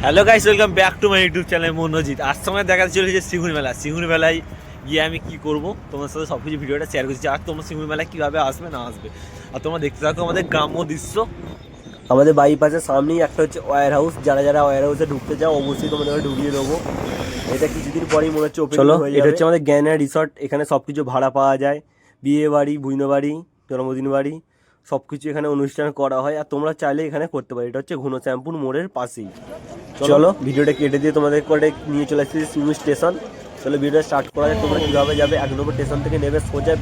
Hello guys, welcome back to my YouTube channel Manojit. আজ সময় দেখা চলেছে সিঙ্গুর মেলায় গিয়ে আমি কী করবো তোমার সাথে সব কিছু ভিডিওটা শেয়ার করছি। আর তোমরা সিঙ্গুর মেলায় কীভাবে আসবে না আসবে আর তোমরা দেখতে থাকো আমাদের গ্রাম্য দৃশ্য। আমাদের বাইপাসের সামনেই একটা হচ্ছে ওয়্যার হাউস। যারা ওয়্যার হাউসে ঢুকতে চাও অবশ্যই তোমাদের ঢুকিয়ে দেবো। এটা কিছুদিন পরেই মনে হচ্ছে ওপেন হয়ে যাবে। এটা হচ্ছে আমাদের জ্ঞানের রিসর্ট। এখানে সব কিছু ভাড়া পাওয়া যায়, বিয়ে বাড়ি, বুইনো বাড়ি, জন্মদিন বাড়ি, সব কিছু এখানে অনুষ্ঠান করা হয়। আর তোমরা চাইলে এখানে করতে পারো। এটা হচ্ছে ঘনশ্যামপুর মোড়ের পাশেই। চলো ভিডিওটা কেটে দিয়ে তোমাদের করে নিয়ে চলে আসছি সিঙ্গুর স্টেশন। চলো ভিডিওটা স্টার্ট করা যায়। তোমরা কীভাবে যাবে, 1 নম্বর স্টেশন থেকে নেবে সোজা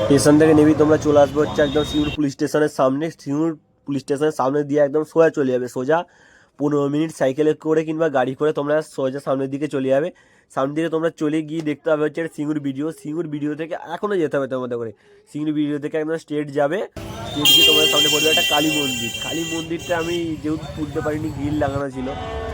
স্টেশন থেকে নেবেই তোমরা চলে আসবে হচ্ছে একদম সিঙ্গুর পুলিশ স্টেশনের সামনে। সিঙ্গুর পুলিশ স্টেশনের সামনে দিয়ে একদম সোজা চলে যাবে, সোজা 15 মিনিট সাইকেলে করে কিংবা গাড়ি করে তোমরা সোজা সামনের দিকে চলে যাবে। সামনের দিকে তোমরা চলে গিয়ে দেখতে হবে হচ্ছে সিঙ্গুর ভিডিও থেকে এখনও যেতে হবে তোমাদের করে। সিঙ্গুর ভিডিও থেকে একদম স্ট্রেট যাবে। স্ট্রেট গিয়ে তোমাদের সামনে পড়বে একটা কালী মন্দিরটা আমি যেহেতু তুলতে পারিনি, গ্রিল লাগানো ছিল।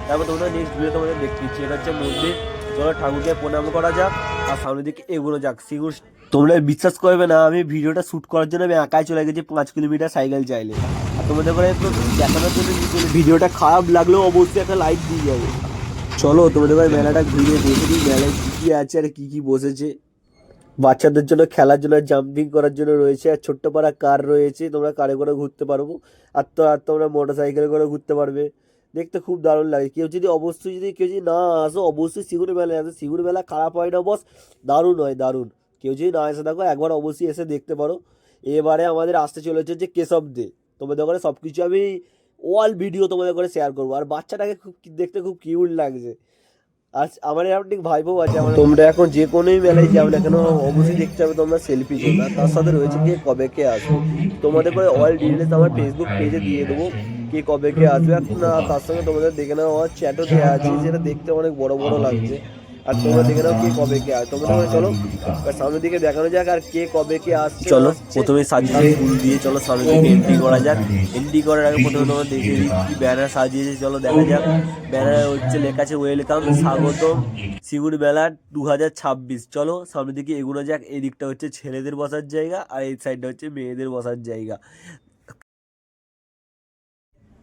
তারপর তোমরা নেক্সট ভিডিও তোমাদের দেখতে দিচ্ছি। এটা হচ্ছে মন্দির। চলো ঠাকুরকে প্রণাম করা যাক আর সামনের দিকে এগোনো যাক। সিঙ্গুর তোমরা বিশ্বাস করবে না, আমি ভিডিওটা শ্যুট করার জন্য আমি একাই চলে গেছি 5 কিলোমিটার সাইকেল চাইলে। আর তোমাদের করে একটু দেখানোর জন্য ভিডিওটা খারাপ লাগলেও অবশ্যই একটা লাইক দিয়ে যাবে। চলো তোমাদের করে মেলাটা ঘুরে দেখে দিই মেলায় কী কী আছে আর কী কী বসেছে। বাচ্চাদের জন্য খেলার জন্য, জাম্পিং করার জন্য রয়েছে। আর ছোট্ট পাড়া কার রয়েছে, তোমরা কারে করে ঘুরতে পারবো। আর তোমরা মোটর সাইকেলে করে ঘুরতে পারবে। দেখতে খুব দারুণ লাগে। কেউ যদি না আসো অবশ্যই সিঙ্গুর মেলায় আসো। সিঙ্গুর মেলা খারাপ হয় না বস, দারুণ হয়, দারুণ। কেউ যদি না এসে থাকো একবার অবশ্যই এসে দেখতে পারো। এবারে আমাদের আসতে চলেছে যে কেশব ডে। তোমাদের করে সব কিছু আমি অল ভিডিও তোমাদের করে শেয়ার করবো। আর বাচ্চাটাকে খুব দেখতে খুব কিউট লাগছে। আর আমার এরকম ঠিক ভাইবো আছে আমার। তোমরা এখন যে কোনোই মেলায় যাও না কেন অবশ্যই দেখতে হবে তোমরা সেলফি জন্য। তার সাথে রয়েছে কে কবে কে আসবে। তোমাদের করে অল ডিটেলস আমার ফেসবুক পেজে দিয়ে দেবো, কে কবে কে আসবে। না তার সঙ্গে তোমাদের দেখে নাও আমার চ্যাটও দেওয়া আছে, যেটা দেখতে অনেক বড় বড় লাগছে। আর তোমরা দেখে নাও কে কবে কে আসবে। তোমরা চলো সামনের দিকে দেখানো যাক আর কে কবে কে আসছে। চলো প্রথমে সাজিয়ে ফুল দিয়ে চলো সামনের দিকে এন্ট্রি করা যাক। এন্ট্রি করার আগে প্রথমে তোমরা দেখে দিই কি ব্যানার সাজিয়েছে। চলো দেখা যাক। ব্যানার হচ্ছে লেখা আছে ওয়েলকাম, স্বাগতম সিঙ্গুর মেলা 2026। চলো সামনের দিকে এগুলো যাক। এই দিকটা হচ্ছে ছেলেদের বসার জায়গা আর এই সাইডটা হচ্ছে মেয়েদের বসার জায়গা।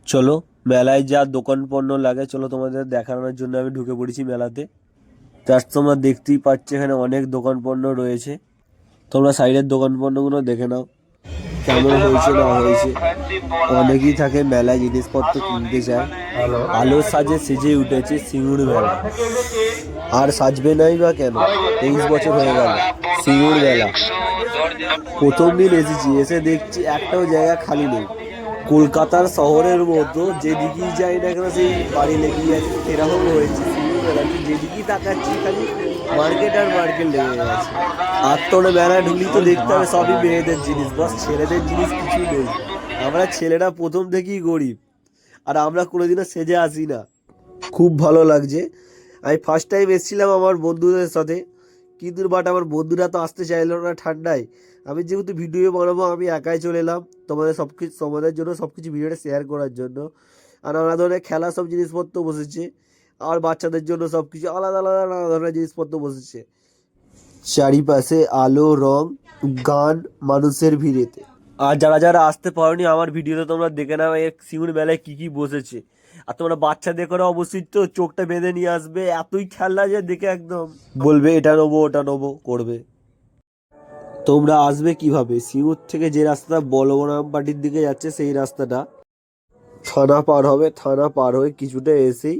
চলো মেলায় যা দোকান পণ্য লাগে চলো তোমাদের দেখানোর জন্য আমি ঢুকে পড়েছি মেলাতে। তার তোমরা দেখতেই পাচ্ছ এখানে অনেক দোকান পণ্য রয়েছে। তোমরা সাইডের দোকান পণ্যগুলো দেখে নাও কেমন হয়েছে না হয়েছে। অনেকেই থাকে মেলায় জিনিসপত্র কিনতে চায়। আলোর সাজে সেজে উঠেছে সিঙ্গুর মেলা। আর সাজবে নাই বা কেন, 23 বছর হয়ে গেল সিঙ্গুর মেলা। প্রথম দিন এসেছি, এসে দেখছি একটাও জায়গা খালি নেই। কলকাতার শহরের মতো যেদিকেই যাই না কেন সেই বাড়ি লেগেই আছে, সেরকম হয়েছে সিঙ্গুর মেলাতে। যেদিকেই তাকাচ্ছি খালি মার্কেট আর মার্কেট লেগে গেছে। আর তোর মেলা ঢুকলি তো দেখতে হবে সবই মেয়েদের জিনিস, বাস ছেলেদের জিনিস কিছু নেই। আমরা ছেলেরা প্রথম থেকেই গরিব আর আমরা কোনোদিনও সেজে আসি না। খুব ভালো লাগছে। আমি ফার্স্ট টাইম এসেছিলাম আমার বন্ধুদের সাথে, কিন্তু বাট আমার বন্ধুরা তো আসতে চাইলো না ঠান্ডায়। আমি যেহেতু ভিডিও বানাবো আমি একাই চলে এলাম তোমাদের জন্য সব কিছু ভিডিওটা শেয়ার করার জন্য। আর নানা ধরনের খেলা সব জিনিসপত্র বসেছে। আর বাচ্চাদের জন্য সব কিছু আলাদা আলাদা নানা ধরনের জিনিসপত্র বসেছে। চারিপাশে আলো, রং, গান, মানুষের ভিড়েতে। আর যারা আসতে পারোনি আমার ভিডিওতে তোমরা দেখে নাও সিঙ্গুর মেলায় কী কী বসেছে। আর তোমরা বাচ্চাদের করে অবশ্যই তো চোখটা বেঁধে নিয়ে আসবে। এতই খেলনা যে দেখে একদম বলবে এটা নেবো ওটা নেবো করবে। তোমরা আসবে কিভাবে, সিঙ্গুর থেকে যে রাস্তাটা বলরামবাটির দিকে যাচ্ছে সেই রাস্তাটা থানা পার হবে। থানা পার হয়ে কিছুটা এসেই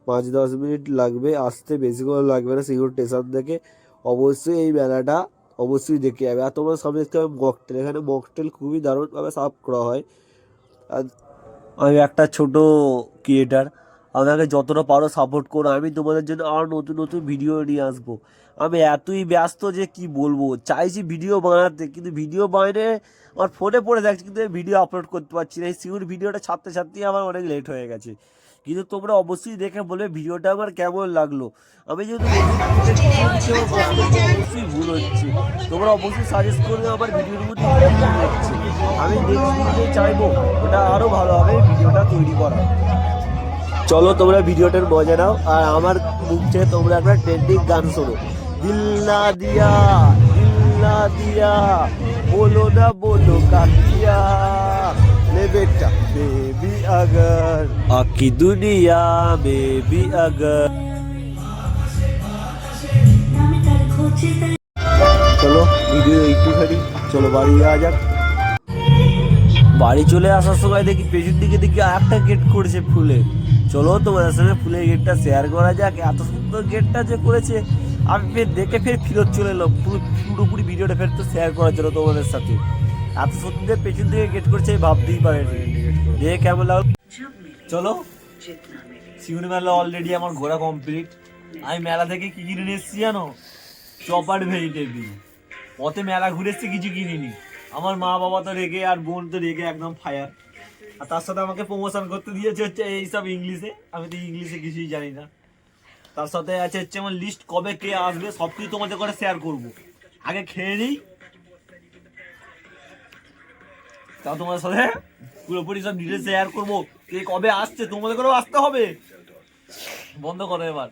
5-10 মিনিট লাগবে আসতে, বেশিক্ষণ লাগবে না সিঙ্গুর স্টেশন থেকে। অবশ্যই এই মেলাটা অবশ্যই দেখে যাবে। আর তোমরা সামনে দেখতে হবে মকটেল। এখানে মকটেল খুবই দারুণভাবে সার্ভ করা হয়। আর আমি একটা ছোট ক্রিয়েটার, আমাকে যতটা পারো সাপোর্ট করো। আমি তোমাদের জন্য আরও নতুন নতুন ভিডিও নিয়ে আসবো। আমি এতই ব্যস্ত যে কি বলবো, চাইছি ভিডিও বানাতে কিন্তু ভিডিও বানাতে আমার ফোনে পড়ে থাকছে, কিন্তু ভিডিও আপলোড করতে পারছি না। এই সিঙ্গুর ভিডিওটা ছাড়তেই আমার অনেক লেট হয়ে গেছে। কিন্তু তোমরা অবশ্যই দেখে বলবে ভিডিওটা আমার কেমন লাগলো। আমি যেহেতু অবশ্যই ভুল হচ্ছে, তোমরা অবশ্যই সাজেস্ট করবে আমার ভিডিওর মধ্যে হচ্ছে। আমি নেক্সট ভিডিও চাইবো ওটা আরও ভালো হবে ভিডিওটা তৈরি করা। চলো তোমরা ভিডিওটার মজা নাও আর আমার মুখ থেকে তোমরা একটা ট্রেন্ডিং গান শোনো। দিল না দিয়া বলো না বলো কাকিয়া, লে বেটা বেবি अगर आकी दुनिया बेबी अगर চলো ভিডিও একটুখানি চলো বাড়ি যাওয়া যাক। বাড়ি চলে আসার সময় দেখি পেছন দিকে দেখি আর একটা গেট করেছে ফুলে। চলো তোমাদের সঙ্গে ফুলের গেটটা শেয়ার করা যাক। এত সুন্দর গেটটা যে করেছে আমি ফের দেখে ফের ফেরত চলে এলাম পুরোপুরি ভিডিওটা ফের তো শেয়ার করার জন্য তোমাদের সাথে। এত সুন্দর পেছন দিকে গেট করেছে ভাবতেই পারেনি। দেখে কেমন লাগলো চলো। শিউনি মেলা অলরেডি আমার ঘোরা কমপ্লিট। আমি মেলা থেকে কি কিনে নিয়ে এসেছি জানো? Chopper vegetable. পথে মেলা ঘুরে এসেছি কিছু কিনিনি। আমার মা বাবা তো রেগে আর বোন তো রেগে একদম ফায়ার। আর তার সাথে আমাকে প্রমোশন করতে দিয়েছে হচ্ছে এইসব ইংলিশে। আমি তো ইংলিশে কিছুই জানি না। তার সাথে আছে হচ্ছে আমার লিস্ট কবে কে আসবে সব কিছু তোমাদের করে শেয়ার করবো। আগে খেয়ে নিই, তা তোমার সাথে পুরোপুরি সব ডিটেলস শেয়ার করবো। কে কবে আসছে তোমাদের করেও আসতে হবে। বন্ধ করো এবার।